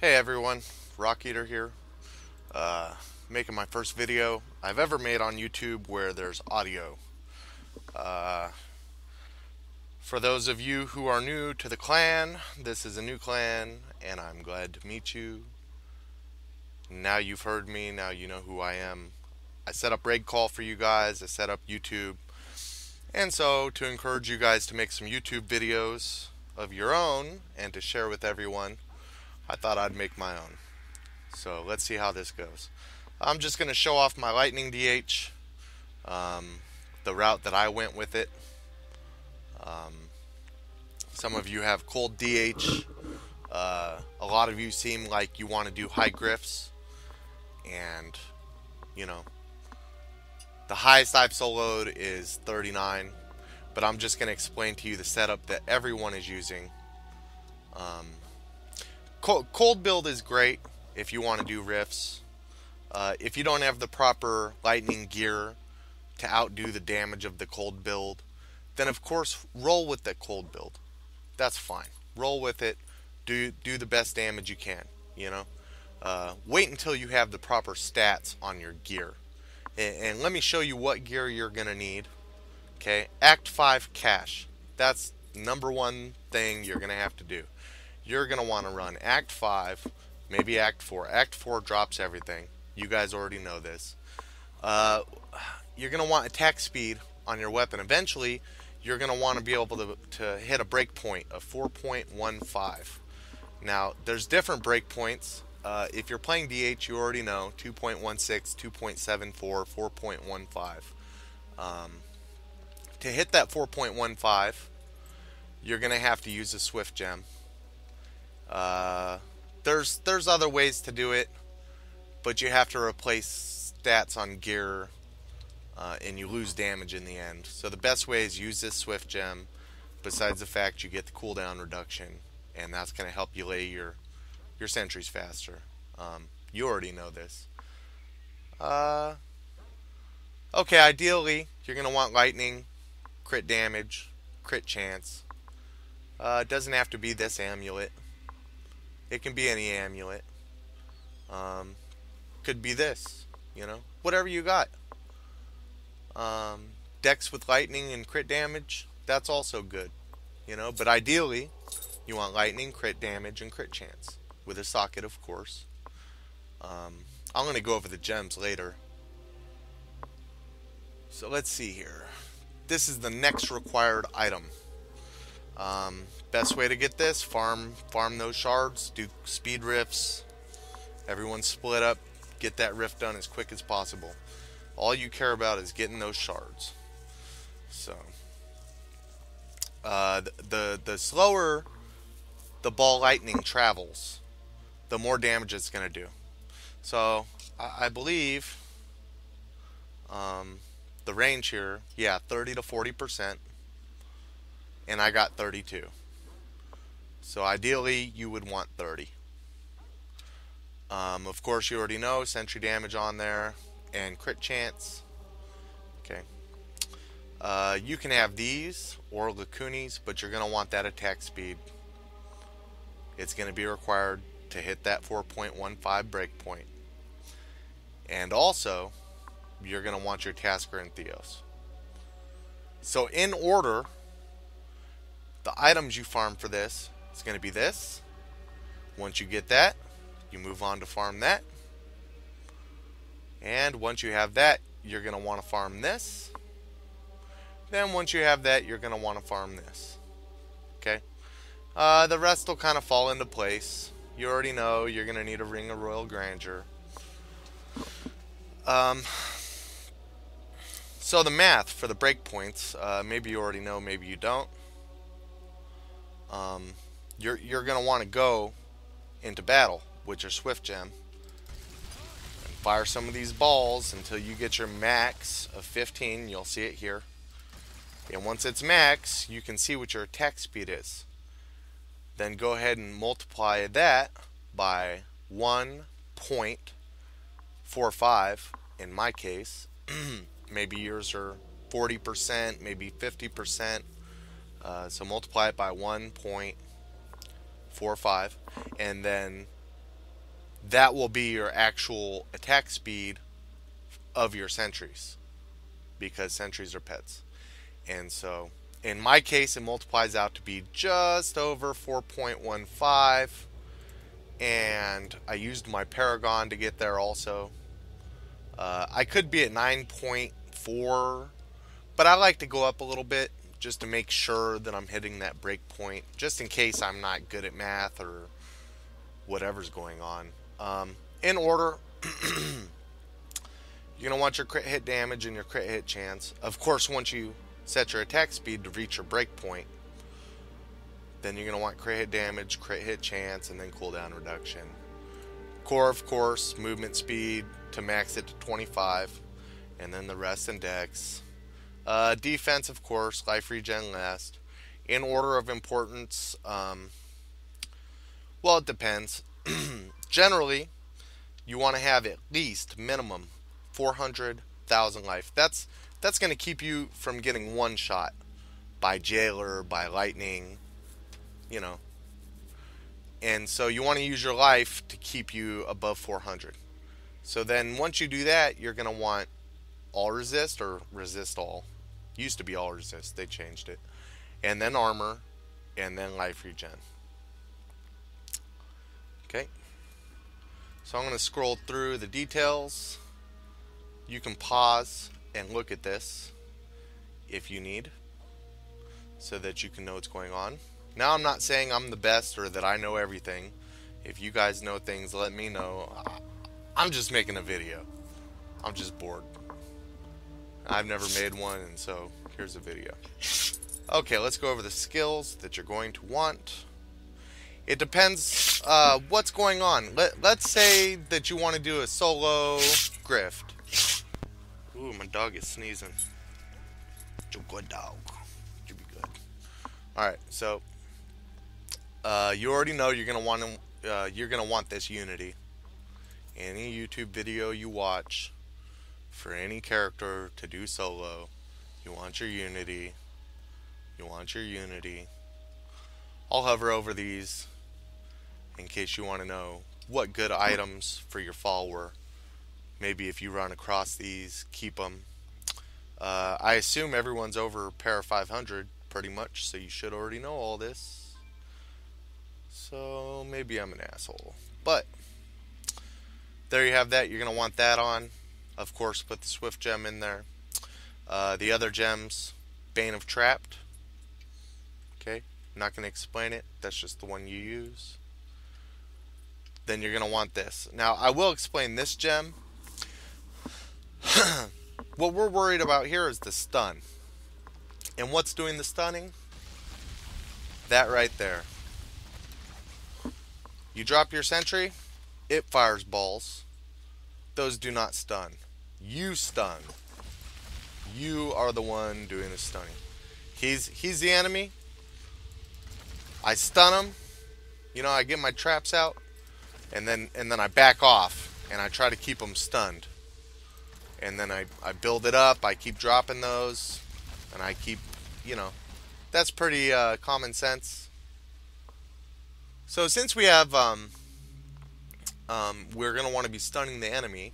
Hey everyone, Rockeater here, uh, making my first video I've ever made on YouTube where there's audio. Uh, for those of you who are new to the clan, this is a new clan and I'm glad to meet you. Now you've heard me, now you know who I am. I set up raid call for you guys, I set up YouTube, and so to encourage you guys to make some YouTube videos of your own and to share with everyone, I thought I'd make my own. So let's see how this goes. I'm just going to show off my lightning DH, the route that I went with it. Some of you have cold DH. A lot of you seem like you want to do high grifts, and you know, the highest I've soloed is 39, but I'm just going to explain to you the setup that everyone is using. Cold build is great if you want to do rifts. If you don't have the proper lightning gear to outdo the damage of the cold build, then of course roll with the cold build. That's fine. Roll with it. Do the best damage you can. You know. Wait until you have the proper stats on your gear, and let me show you what gear you're gonna need. Okay, Act 5 cache. That's number one thing you're gonna have to do. You're gonna want to run Act 5, maybe Act 4. Act 4 drops everything. You guys already know this. You're going to want attack speed on your weapon. Eventually, you're going to want to be able to hit a breakpoint of 4.15. Now, there's different breakpoints. If you're playing DH, you already know 2.16, 2.74, 4.15. To hit that 4.15, you're going to have to use a Swift Gem. There's other ways to do it, but you have to replace stats on gear, and you lose damage in the end. So the best way is use this Swift Gem, besides the fact you get the cooldown reduction, and that's going to help you lay your sentries faster. You already know this. Okay, ideally, you're going to want lightning, crit damage, crit chance. It doesn't have to be this amulet. It can be any amulet. Could be this, you know, whatever you got. Dex with lightning and crit damage, that's also good, you know, but ideally you want lightning, crit damage, and crit chance with a socket, of course. I'm going to go over the gems later. So let's see here. This is the next required item. Best way to get this, farm those shards, do speed rifts. Everyone split up, get that rift done as quick as possible. All you care about is getting those shards. So, the slower the ball lightning travels, the more damage it's going to do. So, I believe the range here, yeah, 30 to 40%, and I got 32. So ideally, you would want 30. Of course, you already know sentry damage on there and crit chance. Okay. You can have these or Lacunis, but you're going to want that attack speed. It's going to be required to hit that 4.15 breakpoint. And also, you're going to want your Tasker and Theos. So in order, the items you farm for this, it's going to be this. Once you get that, you move on to farm that. And once you have that, you're going to want to farm this. Then once you have that, you're going to want to farm this. Okay? The rest will kind of fall into place. You already know you're going to need a Ring of Royal Grandeur. So the math for the breakpoints, maybe you already know, maybe you don't. You're going to want to go into battle with your Swift Gem and fire some of these balls until you get your max of 15. You'll see it here. And once it's max, you can see what your attack speed is. Then go ahead and multiply that by 1.45 in my case. Maybe yours are 40%, maybe 50%. So multiply it by 1.45, and then that will be your actual attack speed of your sentries, because sentries are pets. And so in my case, it multiplies out to be just over 4.15, and I used my Paragon to get there also. I could be at 9.4, but I like to go up a little bit just to make sure that I'm hitting that break point, just in case I'm not good at math or whatever's going on. In order, you're going to want your crit hit damage and your crit hit chance. Of course, once you set your attack speed to reach your break point, then you're going to want crit hit damage, crit hit chance, and then cooldown reduction. Core, of course, movement speed to max it to 25, and then the rest in dex. Defense, of course, life regen last. In order of importance, well, it depends. Generally, you want to have at least minimum 400,000 life. That's going to keep you from getting one shot by jailer, by lightning, you know. And so you want to use your life to keep you above 400. So then once you do that, you're going to want all resist or resist all. Used to be all resist, they changed it. And then armor, and then life regen. Okay. So I'm going to scroll through the details. You can pause and look at this if you need, so that you can know what's going on. Now, I'm not saying I'm the best or that I know everything. If you guys know things, let me know. I'm just making a video. I'm just bored. I've never made one, and so here's a video. Okay, let's go over the skills that you're going to want. It depends what's going on. Let's say that you want to do a solo grift. Ooh, my dog is sneezing. You're a good dog. You'll be good. Alright, so you already know you're gonna want this Unity. Any YouTube video you watch for any character to do solo, you want your Unity. You want your Unity. I'll hover over these in case you want to know what good items for your follower. Maybe if you run across these, keep them. I assume everyone's over para 500 pretty much, so you should already know all this. So maybe I'm an asshole. But there you have that. You're going to want that on. Of course, put the Swift gem in there. The other gems, Bane of Trapped. Okay, I'm not going to explain it. That's just the one you use. Then you're going to want this. Now, I will explain this gem. What we're worried about here is the stun. And what's doing the stunning? That right there. You drop your sentry, it fires balls. Those do not stun. You stun. You are the one doing the stunning. He's the enemy. I stun him. You know, I get my traps out, and then I back off and I try to keep him stunned. And then I build it up. I keep dropping those, and I keep, you know, that's pretty common sense. So since we have we're going to want to be stunning the enemy,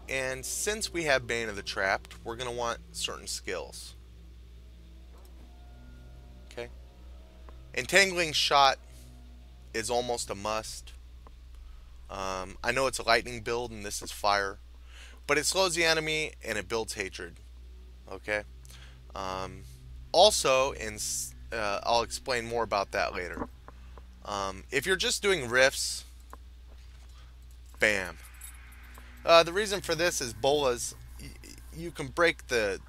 and since we have Bane of the Trapped, we're going to want certain skills. Okay. Entangling Shot is almost a must. I know it's a lightning build and this is fire, but it slows the enemy and it builds hatred. Okay. Also, I'll explain more about that later. If you're just doing riffs, bam. The reason for this is bolas. You can break the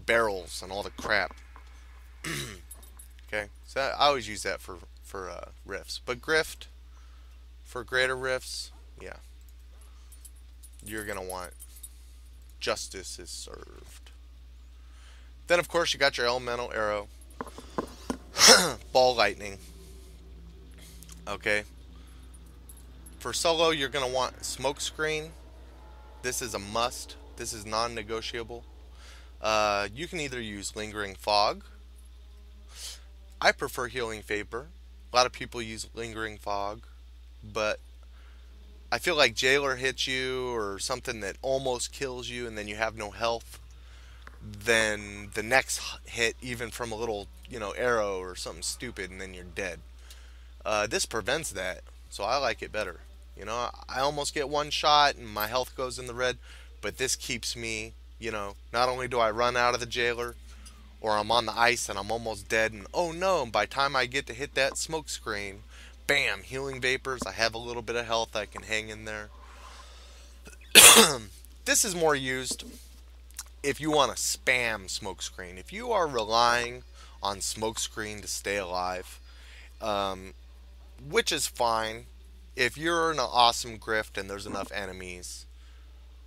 barrels and all the crap. Okay, so I always use that for riffs. But grift, for greater riffs, yeah, you're gonna want justice is served. Then of course you got your elemental arrow, ball lightning. Okay. For solo, you're going to want smoke screen. This is a must. This is non-negotiable. You can either use lingering fog. I prefer healing vapor. A lot of people use lingering fog, but I feel like jailer hits you or something that almost kills you and then you have no health, then the next hit, even from a little, arrow or something stupid, and then you're dead. This prevents that, so I like it better. I almost get one shot and my health goes in the red, but this keeps me, not only do I run out of the jailer, or I'm on the ice and I'm almost dead, and oh no, by the time I get to hit that smoke screen, bam, healing vapors, I have a little bit of health, I can hang in there. This is more used if you want to spam smokescreen. If you are relying on smokescreen to stay alive, which is fine. If you're in an awesome grift and there's enough enemies,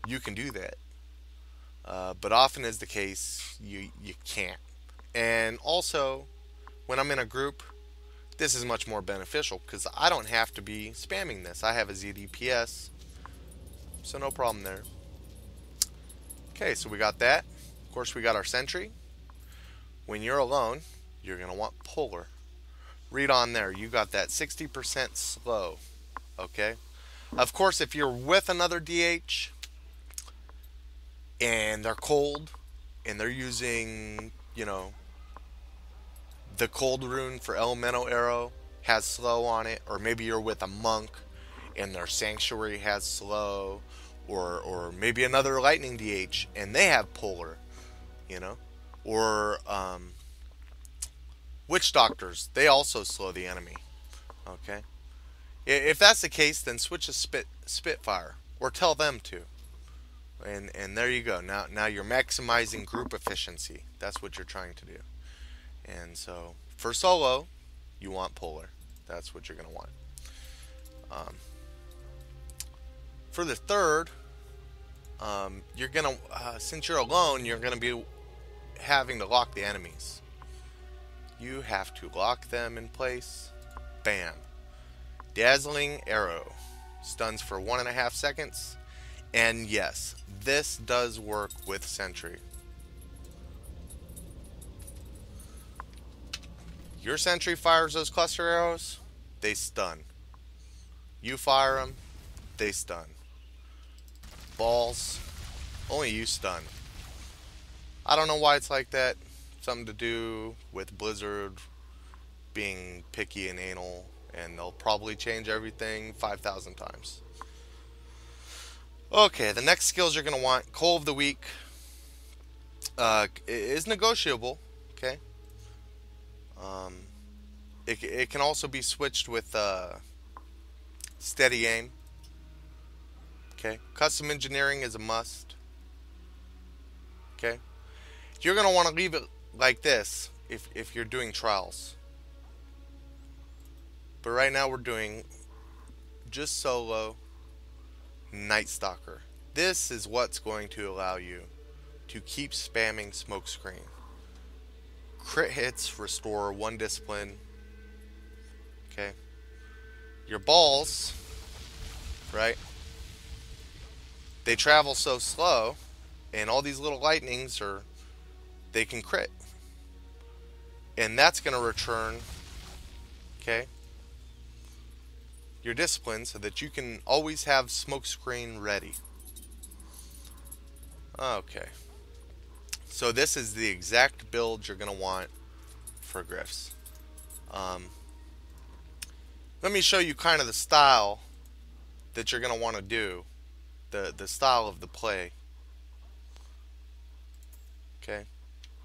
you can do that. But often is the case, you can't. And also, when I'm in a group, this is much more beneficial because I don't have to be spamming this. I have a ZDPS, so no problem there. Okay, so we got that. Of course, we got our sentry. When you're alone, you're going to want polar. Read on there, you got that 60% slow. Okay? Of course, if you're with another DH and they're cold and they're using, the cold rune for elemental arrow has slow on it, or maybe you're with a monk and their sanctuary has slow, or maybe another lightning DH and they have polar, or witch doctors, they also slow the enemy. Okay, if that's the case, then switch to Spitfire or tell them to, and there you go. Now you're maximizing group efficiency. That's what you're trying to do. And so for solo, you want polar. That's what you're going to want. For the third, you're going to, since you're alone, you're going to be having to lock the enemies. You have to lock them in place. Bam. Dazzling arrow. Stuns for 1.5 seconds. And yes, this does work with sentry. Your sentry fires those cluster arrows, they stun. You fire them, they stun. Balls, only you stun. I don't know why it's like that. Something to do with Blizzard being picky and anal, and they'll probably change everything 5,000 times. Okay, the next skills you're going to want, Coal of the Week, is negotiable, okay? It can also be switched with steady aim. Okay, custom engineering is a must. Okay, you're gonna want to leave it like this if you're doing trials. But right now we're doing just solo Night Stalker. This is what's going to allow you to keep spamming smokescreen. Crit hits restore 1 discipline. Okay. Your balls, right? They travel so slow, and all these little lightnings they can crit. And that's going to return, okay, your discipline so that you can always have smokescreen ready. Okay. So this is the exact build you're going to want for grifts. Let me show you kind of the style that you're going to want to do. The style of the play. Okay.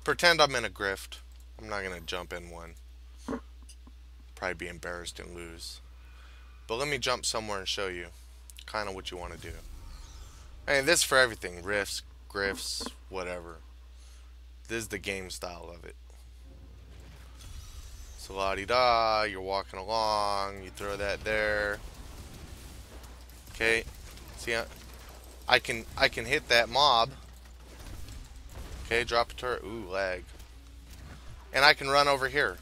Pretend I'm in a grift. I'm not going to jump in one. Probably be embarrassed and lose. But let me jump somewhere and show you kind of what you want to do. I mean, this is for everything. Riffs, grifts, whatever. This is the game style of it. So la-di-da, you're walking along, you throw that there. Okay, see, I can hit that mob. Okay, drop a turret. Ooh, lag. And I can run over here.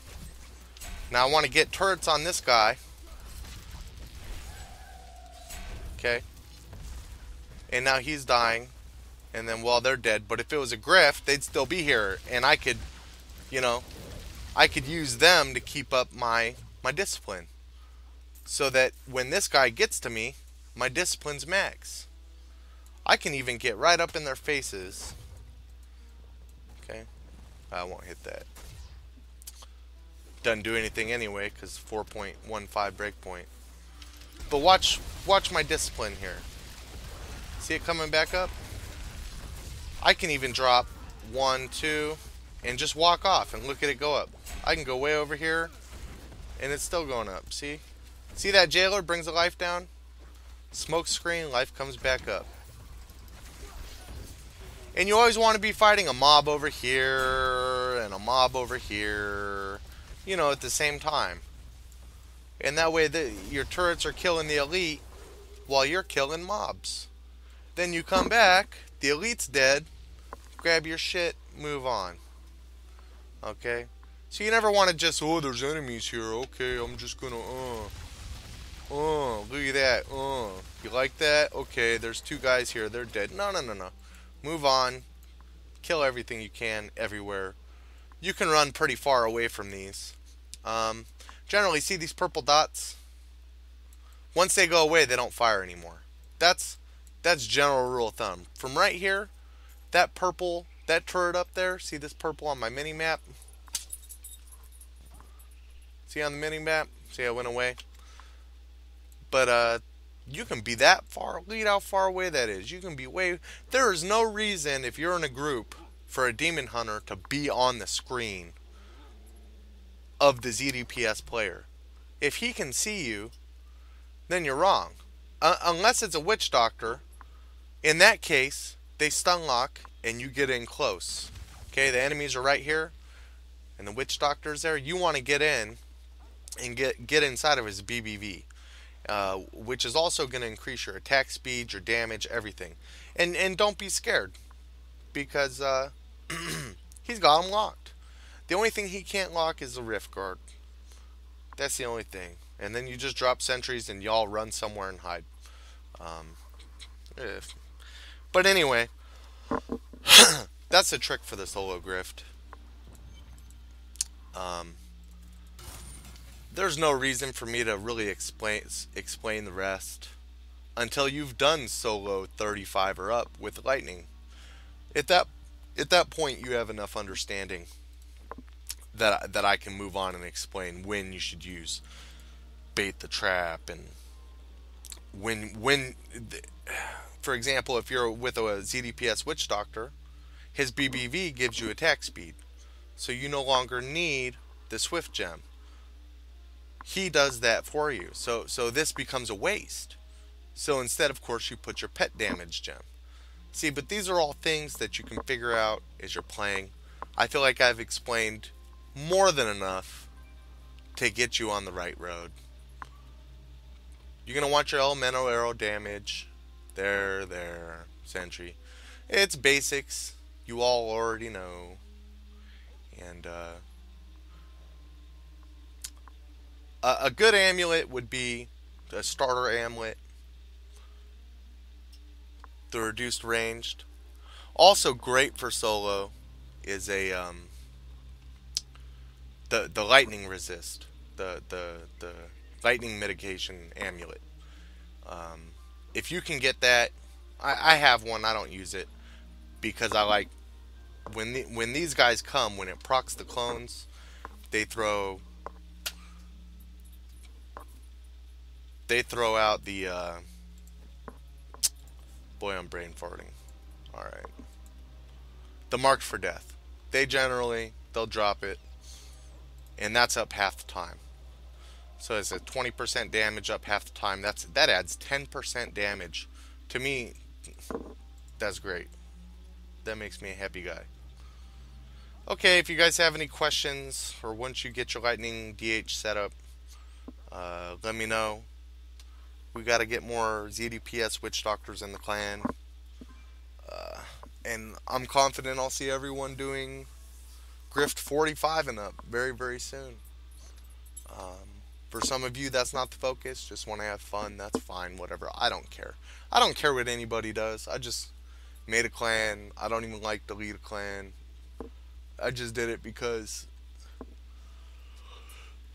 Now I want to get turrets on this guy. Okay. And now he's dying. And then, well, they're dead. But if it was a grift, they'd still be here. And I could, I could use them to keep up my discipline. So that when this guy gets to me, My discipline's max. I can even get right up in their faces. Okay, I won't hit that. Doesn't do anything anyway because 4.15 breakpoint. But watch my discipline here. See it coming back up? I can even drop 1, 2, and just walk off and look at it go up. I can go way over here, and it's still going up. See? See that jailer brings the life down? Smoke screen, life comes back up. And you always want to be fighting a mob over here and a mob over here, you know, at the same time. And that way your turrets are killing the elite while you're killing mobs. Then you come back, the elite's dead, grab your shit, move on. Okay? So you never want to just, oh, there's enemies here, okay, I'm just gonna, look at that, you like that? Okay, there's 2 guys here, they're dead. No. Move on. Kill everything you can, everywhere. You can run pretty far away from these. Generally, see these purple dots? Once they go away, they don't fire anymore. That's general rule of thumb. From right here, that purple, that turret up there, see this purple on my mini-map? See on the mini-map? See how it went away? But, you can be that far. Look at how far away that is. You can be way... There is no reason, if you're in a group, for a demon hunter to be on the screen of the ZDPS player. If he can see you, then you're wrong. Unless it's a witch doctor. In that case, they stun lock and you get in close. Okay, the enemies are right here, and the witch doctor's there. You want to get in and get inside of his BBV. Which is also going to increase your attack speed, your damage, everything. And don't be scared, because he's got him locked. The only thing he can't lock is the rift guard. That's the only thing. And then you just drop sentries and y'all run somewhere and hide. But anyway, that's the trick for the solo grift. There's no reason for me to really explain the rest until you've done solo 35 or up with lightning. At that point, you have enough understanding that I can move on and explain when you should use bait the trap, and when for example, if you're with a ZDPS witch doctor, his BBV gives you attack speed, so you no longer need the swift gem. He does that for you. So this becomes a waste. So instead, of course, you put your pet damage gem. See, but these are all things that you can figure out as you're playing. I feel like I've explained more than enough to get you on the right road. You're going to want your elemental arrow damage. There, sentry. It's basics. You all already know. And, a good amulet would be a starter amulet, the reduced ranged. Also great for solo is a the lightning resist, the lightning mitigation amulet. If you can get that, I have one. I don't use it because I like when these guys come, when it procs the clones, they throw out the boy, I'm brain farting. Alright. The mark for death. They'll drop it, and that's up half the time. So it's a 20% damage up half the time. That adds 10% damage. To me, that's great. That makes me a happy guy. Okay, if you guys have any questions, or once you get your lightning DH set up, let me know. We got to get more ZDPS witch doctors in the clan. And I'm confident I'll see everyone doing grift 45 and up very, very soon. For some of you, that's not the focus. Just want to have fun. That's fine. Whatever. I don't care. I don't care what anybody does. I just made a clan. I don't even like to lead a clan. I just did it because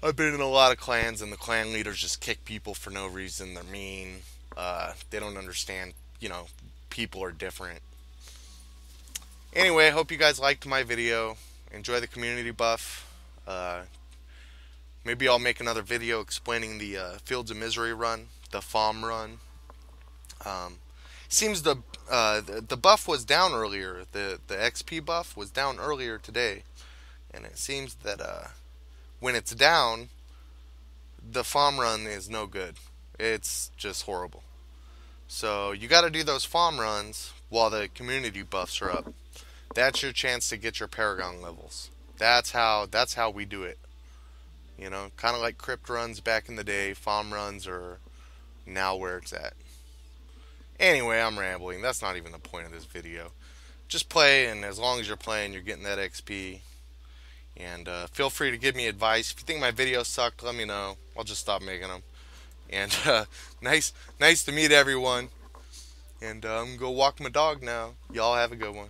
I've been in a lot of clans, and the clan leaders just kick people for no reason. They're mean. They don't understand, people are different. Anyway, I hope you guys liked my video. Enjoy the community buff. Maybe I'll make another video explaining the Fields of Misery run, the FOM run. Seems the buff was down earlier. The XP buff was down earlier today, and it seems that when it's down, the FOM run is no good. It's just horrible. So you got to do those FOM runs while the community buffs are up. That's your chance to get your Paragon levels. That's how we do it. Kind of like crypt runs back in the day. FOM runs are now where it's at. Anyway, I'm rambling. That's not even the point of this video. Just play, and as long as you're playing, you're getting that XP. And feel free to give me advice. If you think my videos sucked, let me know. I'll just stop making them. And nice to meet everyone. And I'm going to go walk my dog now. Y'all have a good one.